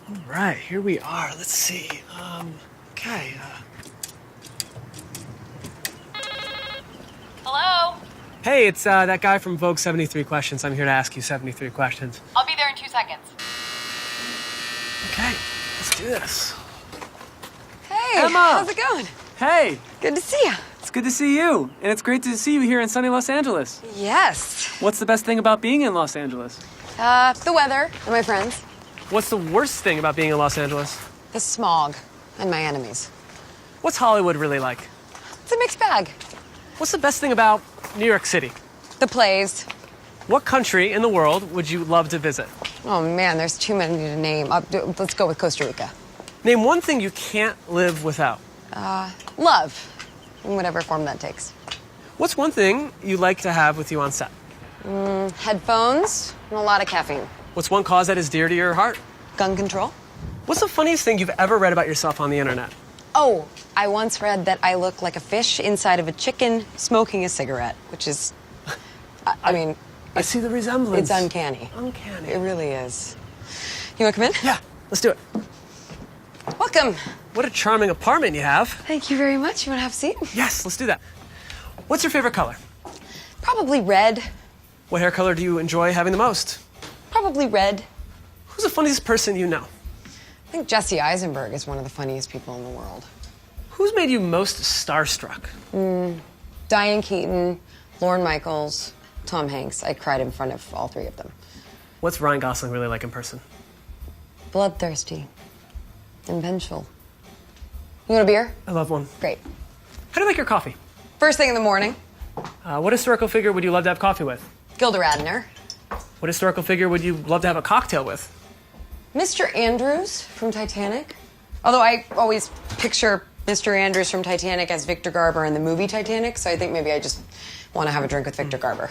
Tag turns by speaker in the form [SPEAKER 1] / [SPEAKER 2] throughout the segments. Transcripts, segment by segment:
[SPEAKER 1] All right, here we are. Let's see. Okay.
[SPEAKER 2] Hello?
[SPEAKER 1] Hey, it's that guy from Vogue 73 Questions. I'm here to ask you 73 questions.
[SPEAKER 2] I'll be there in 2 seconds.
[SPEAKER 1] Okay, let's do this.
[SPEAKER 3] Hey,
[SPEAKER 1] Emma!
[SPEAKER 3] how's it going?
[SPEAKER 1] Hey,
[SPEAKER 3] Good to see you.
[SPEAKER 1] it's good to see you. And it's great to see you here in sunny Los Angeles.
[SPEAKER 3] Yes.
[SPEAKER 1] What's the best thing about being in Los Angeles?
[SPEAKER 3] The weather and my friends.
[SPEAKER 1] What's the worst thing about being in Los Angeles?
[SPEAKER 3] The smog and my enemies.
[SPEAKER 1] What's Hollywood really like?
[SPEAKER 3] It's a mixed bag.
[SPEAKER 1] What's the best thing about New York City?
[SPEAKER 3] The plays.
[SPEAKER 1] What country in the world would you love to visit?
[SPEAKER 3] Oh man, there's too many to name. Let's go with Costa Rica.
[SPEAKER 1] Name one thing you can't live without.
[SPEAKER 3] Love, in whatever form that takes.
[SPEAKER 1] What's one thing you like to have with you on set?
[SPEAKER 3] Headphones and a lot of caffeine.
[SPEAKER 1] What's one cause that is dear to your heart?
[SPEAKER 3] Gun control.
[SPEAKER 1] What's the funniest thing you've ever read about yourself on the internet?
[SPEAKER 3] Oh, I once read that I look like a fish inside of a chicken smoking a cigarette, which is, I mean,
[SPEAKER 1] I see the resemblance.
[SPEAKER 3] it's uncanny.
[SPEAKER 1] Uncanny.
[SPEAKER 3] It really is. You want to come in?
[SPEAKER 1] Yeah, let's do it.
[SPEAKER 3] Welcome.
[SPEAKER 1] What a charming apartment you have.
[SPEAKER 3] Thank you very much. You want to have a seat?
[SPEAKER 1] Yes, let's do that. What's your favorite color?
[SPEAKER 3] Probably red.
[SPEAKER 1] What hair color do you enjoy having the most?
[SPEAKER 3] Probably red.
[SPEAKER 1] Who's the funniest person you know?
[SPEAKER 3] I think Jesse Eisenberg is one of the funniest people in the world.
[SPEAKER 1] Who's made you most starstruck?
[SPEAKER 3] Diane Keaton, Lorne Michaels, Tom Hanks. I cried in front of all three of them.
[SPEAKER 1] What's Ryan Gosling really like in person?
[SPEAKER 3] Bloodthirsty and vengeful. You want a beer?
[SPEAKER 1] I love one.
[SPEAKER 3] Great.
[SPEAKER 1] How do you like your coffee?
[SPEAKER 3] First thing in the morning,
[SPEAKER 1] What historical figure would you love to have coffee with?
[SPEAKER 3] Gilda Radner.
[SPEAKER 1] What historical figure would you love to have a cocktail with?
[SPEAKER 3] Mr. Andrews from Titanic. Although I always picture Mr. Andrews from Titanic as Victor Garber in the movie Titanic, so I think maybe I just want to have a drink with Victor Garber.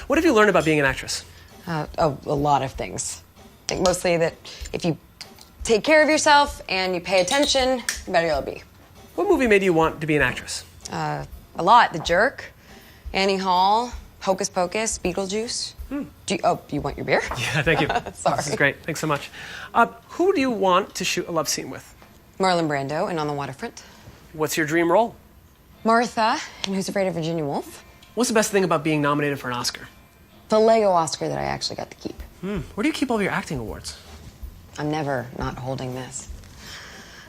[SPEAKER 1] What have you learned about being an actress?
[SPEAKER 3] A lot of things. I think mostly that if you take care of yourself and you pay attention, the better you'll be.
[SPEAKER 1] What movie made you want to be an actress?
[SPEAKER 3] A lot. The Jerk, Annie Hall, Hocus Pocus, Beetlejuice. Do you want your beer?
[SPEAKER 1] Yeah, thank you.
[SPEAKER 3] Sorry.
[SPEAKER 1] This is great. Thanks so much. Who do you want to shoot a love scene with?
[SPEAKER 3] Marlon Brando in On the Waterfront.
[SPEAKER 1] What's your dream role?
[SPEAKER 3] Martha in Who's Afraid of Virginia Woolf.
[SPEAKER 1] What's the best thing about being nominated for an Oscar?
[SPEAKER 3] The Lego Oscar that I actually got to keep.
[SPEAKER 1] Where do you keep all your acting awards?
[SPEAKER 3] I'm never not holding this.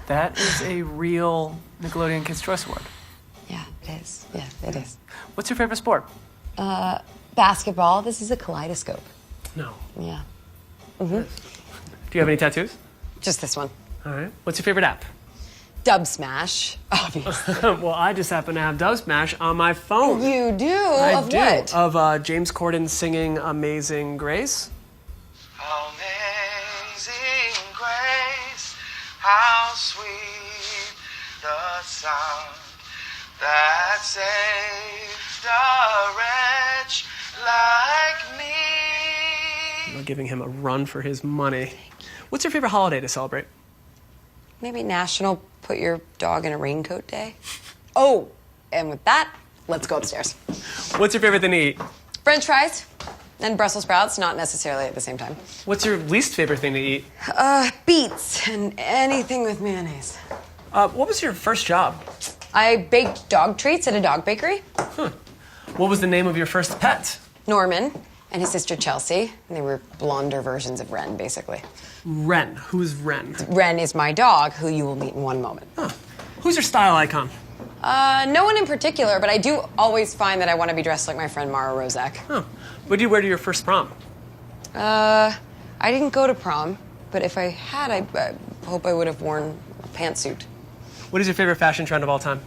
[SPEAKER 4] That is a real Nickelodeon Kids' Choice Award.
[SPEAKER 3] Yeah, it is. Yeah, it is.
[SPEAKER 4] What's your favorite sport?
[SPEAKER 3] Basketball. This is a kaleidoscope.
[SPEAKER 1] No.
[SPEAKER 3] Yeah.
[SPEAKER 1] Do you have any tattoos?
[SPEAKER 3] Just this one.
[SPEAKER 1] All right. What's your favorite app?
[SPEAKER 3] Dub Smash, obviously.
[SPEAKER 1] Well, I just happen to have Dove Smash on my phone.
[SPEAKER 3] You do?
[SPEAKER 1] I
[SPEAKER 3] of
[SPEAKER 1] do.
[SPEAKER 3] what?
[SPEAKER 1] Of James Corden singing Amazing Grace.
[SPEAKER 5] Amazing grace, how sweet the sound that saved a wretch like me.
[SPEAKER 1] I'm giving him a run for his money. What's your favorite holiday to celebrate?
[SPEAKER 3] Maybe National Put Your Dog in a Raincoat Day. Oh, and with that, let's go upstairs.
[SPEAKER 1] What's your favorite thing to eat?
[SPEAKER 3] French fries and Brussels sprouts, not necessarily at the same time.
[SPEAKER 1] What's your least favorite thing to eat?
[SPEAKER 3] Beets and anything with mayonnaise.
[SPEAKER 1] What was your first job?
[SPEAKER 3] I baked dog treats at a dog bakery.
[SPEAKER 1] What was the name of your first pet?
[SPEAKER 3] Norman and his sister Chelsea. And they were blonder versions of Ren, basically.
[SPEAKER 1] Ren. Who's Ren?
[SPEAKER 3] Ren is my dog, who you will meet in one moment.
[SPEAKER 1] Who's your style icon?
[SPEAKER 3] No one in particular, but I do always find that I want to be dressed like my friend Mara Rozak.
[SPEAKER 1] What did you wear to your first prom?
[SPEAKER 3] I didn't go to prom, but if I had, I hope I would have worn a pantsuit.
[SPEAKER 1] What is your favorite fashion trend of all time?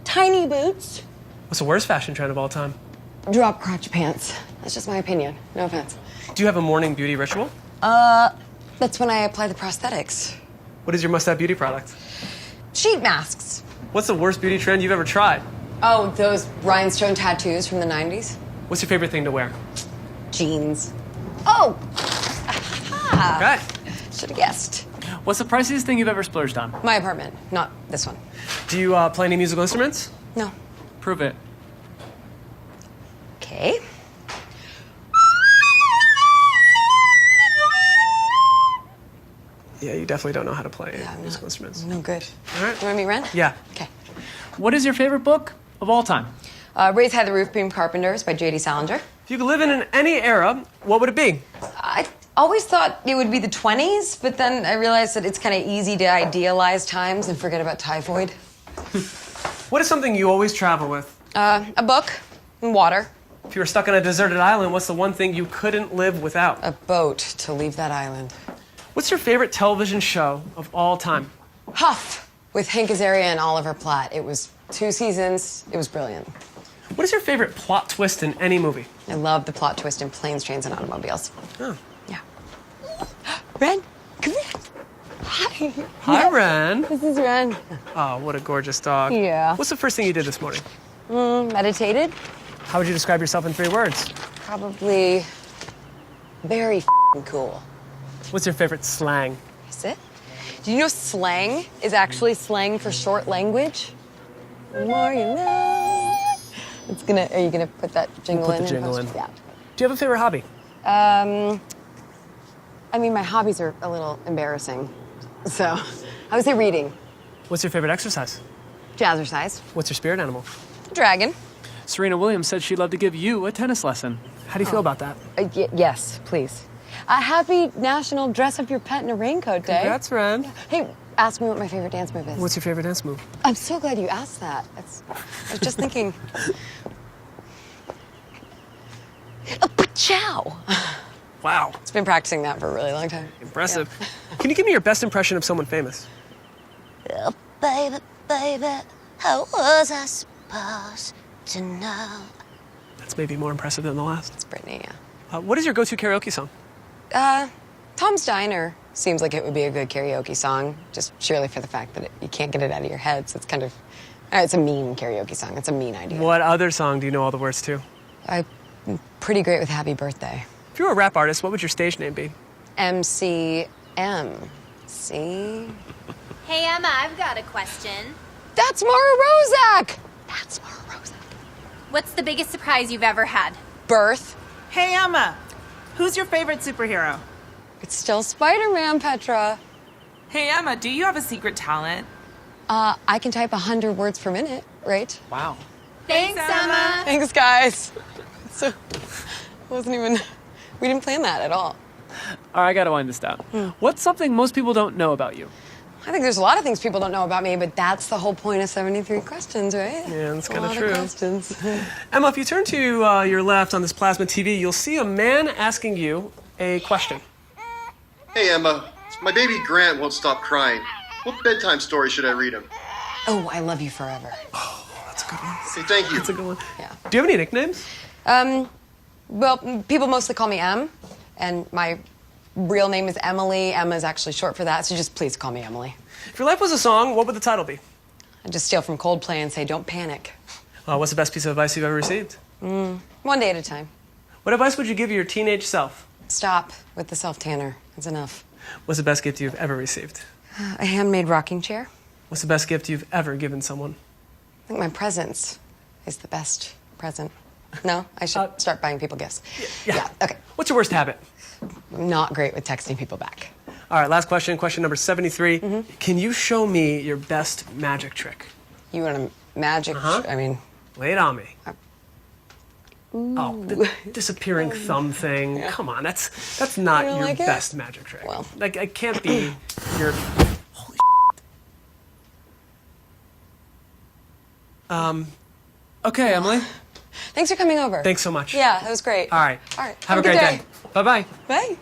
[SPEAKER 3] Tiny boots.
[SPEAKER 1] What's the worst fashion trend of all time?
[SPEAKER 3] Drop crotch pants. That's just my opinion. No offense.
[SPEAKER 1] Do you have a morning beauty ritual?
[SPEAKER 3] That's when I apply the prosthetics.
[SPEAKER 1] What is your must-have beauty product?
[SPEAKER 3] Sheet masks.
[SPEAKER 1] What's the worst beauty trend you've ever tried?
[SPEAKER 3] Oh, those rhinestone tattoos from the 90s?
[SPEAKER 1] What's your favorite thing to wear?
[SPEAKER 3] Jeans. Oh! Aha!
[SPEAKER 1] Okay.
[SPEAKER 3] Should have guessed.
[SPEAKER 4] What's the priciest thing you've ever splurged on?
[SPEAKER 3] My apartment, not this one.
[SPEAKER 1] Do you play any musical instruments?
[SPEAKER 3] No.
[SPEAKER 4] Prove it.
[SPEAKER 3] Okay.
[SPEAKER 1] Yeah, you definitely don't know how to play
[SPEAKER 3] I'm
[SPEAKER 1] musical
[SPEAKER 3] not.
[SPEAKER 1] instruments.
[SPEAKER 3] No good.
[SPEAKER 1] All right.
[SPEAKER 3] Do you want to meet Ren?
[SPEAKER 1] Yeah.
[SPEAKER 3] Okay.
[SPEAKER 4] What is your favorite book of all time?
[SPEAKER 3] Raise High the Roof Beam Carpenters by J.D. Salinger.
[SPEAKER 1] If you could live in any era, what would it be?
[SPEAKER 3] I always thought it would be the 20s, but then I realized that it's kind of easy to idealize times and forget about typhoid.
[SPEAKER 1] What is something you always travel with?
[SPEAKER 3] A book and water.
[SPEAKER 1] If you were stuck on a deserted island, what's the one thing you couldn't live without?
[SPEAKER 3] A boat to leave that island.
[SPEAKER 1] What's your favorite television show of all time?
[SPEAKER 3] Huff with Hank Azaria and Oliver Platt. It was 2 seasons. It was brilliant.
[SPEAKER 1] What is your favorite plot twist in any movie?
[SPEAKER 3] I love the plot twist in Planes, Trains, and Automobiles.
[SPEAKER 1] Oh.
[SPEAKER 3] Yeah. Ren, come here. Hi.
[SPEAKER 1] Hi,
[SPEAKER 3] Yes,
[SPEAKER 1] Ren.
[SPEAKER 3] This is Ren.
[SPEAKER 1] Oh, what a gorgeous dog.
[SPEAKER 3] Yeah.
[SPEAKER 1] What's the first thing you did this morning?
[SPEAKER 3] Meditated.
[SPEAKER 1] How would you describe yourself in 3 words?
[SPEAKER 3] Probably very cool.
[SPEAKER 1] What's your favorite slang?
[SPEAKER 3] Is it? Do you know slang is actually slang for short language? The more you know. Are you gonna put that jingle
[SPEAKER 1] We'll
[SPEAKER 3] in?
[SPEAKER 1] put the jingle in.
[SPEAKER 3] Yeah.
[SPEAKER 1] Do you have a favorite hobby?
[SPEAKER 3] I mean, my hobbies are a little embarrassing. So, I would say reading.
[SPEAKER 1] What's your favorite exercise?
[SPEAKER 3] Jazzercise.
[SPEAKER 1] What's your spirit animal?
[SPEAKER 3] Dragon.
[SPEAKER 4] Serena Williams said she'd love to give you a tennis lesson.
[SPEAKER 1] How do you feel about that?
[SPEAKER 3] Yes, please. Happy National Dress Up Your Pet in a Raincoat Day.
[SPEAKER 1] Congrats, Ren.
[SPEAKER 3] Hey, ask me what my favorite dance move is.
[SPEAKER 1] What's your favorite dance move?
[SPEAKER 3] I'm so glad you asked that. I was just thinking. A pachow.
[SPEAKER 1] Wow.
[SPEAKER 3] It's been practicing that for a really long time.
[SPEAKER 1] Impressive. Can you give me your best impression of someone famous?
[SPEAKER 2] Oh, baby, baby, how was I supposed to know?
[SPEAKER 1] That's maybe more impressive than the last.
[SPEAKER 3] It's Brittany, yeah.
[SPEAKER 1] What is your go-to karaoke song?
[SPEAKER 3] Tom's Diner seems like it would be a good karaoke song, just surely for the fact that you can't get it out of your head, so it's kind of... it's a mean karaoke song. It's a mean idea.
[SPEAKER 1] What other song do you know all the words to?
[SPEAKER 3] I'm pretty great with Happy Birthday.
[SPEAKER 1] If you were a rap artist, what would your stage name be?
[SPEAKER 3] MCM. See?
[SPEAKER 2] Hey, Emma, I've got a question.
[SPEAKER 3] That's Mara Rozak! That's Mara Rozak.
[SPEAKER 2] What's the biggest surprise you've ever had?
[SPEAKER 3] Birth.
[SPEAKER 6] Hey, Emma, who's your favorite superhero?
[SPEAKER 3] It's still Spider-Man, Petra.
[SPEAKER 6] Hey, Emma, do you have a secret talent?
[SPEAKER 3] I can type 100 words per minute, right?
[SPEAKER 4] Wow.
[SPEAKER 2] Thanks, Emma.
[SPEAKER 3] Thanks, guys. So, we didn't plan that at all.
[SPEAKER 4] All right, I gotta wind this down. What's something most people don't know about you?
[SPEAKER 3] I think there's a lot of things people don't know about me, but that's the whole point of 73 questions, right?
[SPEAKER 1] Yeah, that's
[SPEAKER 3] A
[SPEAKER 1] kind of
[SPEAKER 3] lot
[SPEAKER 1] true.
[SPEAKER 3] questions.
[SPEAKER 1] Emma, if you turn to your left on this plasma TV, you'll see a man asking you a question.
[SPEAKER 7] Hey, Emma. My baby Grant won't stop crying. What bedtime story should I read him?
[SPEAKER 3] Oh, I Love You Forever.
[SPEAKER 1] That's a good one.
[SPEAKER 7] Say thank you.
[SPEAKER 1] That's a good one.
[SPEAKER 3] Yeah.
[SPEAKER 1] Do you have any nicknames?
[SPEAKER 3] Well, people mostly call me Em, and my real name is Emily. Emma is actually short for that, so just please call me Emily.
[SPEAKER 1] If your life was a song, what would the title be?
[SPEAKER 3] I just steal from Coldplay and say, don't panic.
[SPEAKER 1] What's the best piece of advice you've ever received?
[SPEAKER 3] 1 day at a time.
[SPEAKER 1] What advice would you give your teenage self?
[SPEAKER 3] Stop with the self-tanner. It's enough.
[SPEAKER 1] What's the best gift you've ever received?
[SPEAKER 3] A handmade rocking chair.
[SPEAKER 1] What's the best gift you've ever given someone?
[SPEAKER 3] I think my presence is the best present. No? I should start buying people gifts. Yeah, okay.
[SPEAKER 1] What's your worst habit?
[SPEAKER 3] I'm not great with texting people back.
[SPEAKER 1] All right, last question, question number 73. Can you show me your best magic trick?
[SPEAKER 3] You want a magic... I mean...
[SPEAKER 1] Lay it on me. Oh, the disappearing thumb thing. Come on, that's not
[SPEAKER 3] You don't
[SPEAKER 1] your
[SPEAKER 3] like it?
[SPEAKER 1] best magic trick.
[SPEAKER 3] Well.
[SPEAKER 1] Like, it can't be your... Holy
[SPEAKER 4] Okay, Emily.
[SPEAKER 3] Thanks for coming over.
[SPEAKER 1] Thanks so much.
[SPEAKER 3] Yeah, that was great.
[SPEAKER 1] All right.
[SPEAKER 3] All right.
[SPEAKER 1] Have a great day. Bye-bye.
[SPEAKER 3] Bye.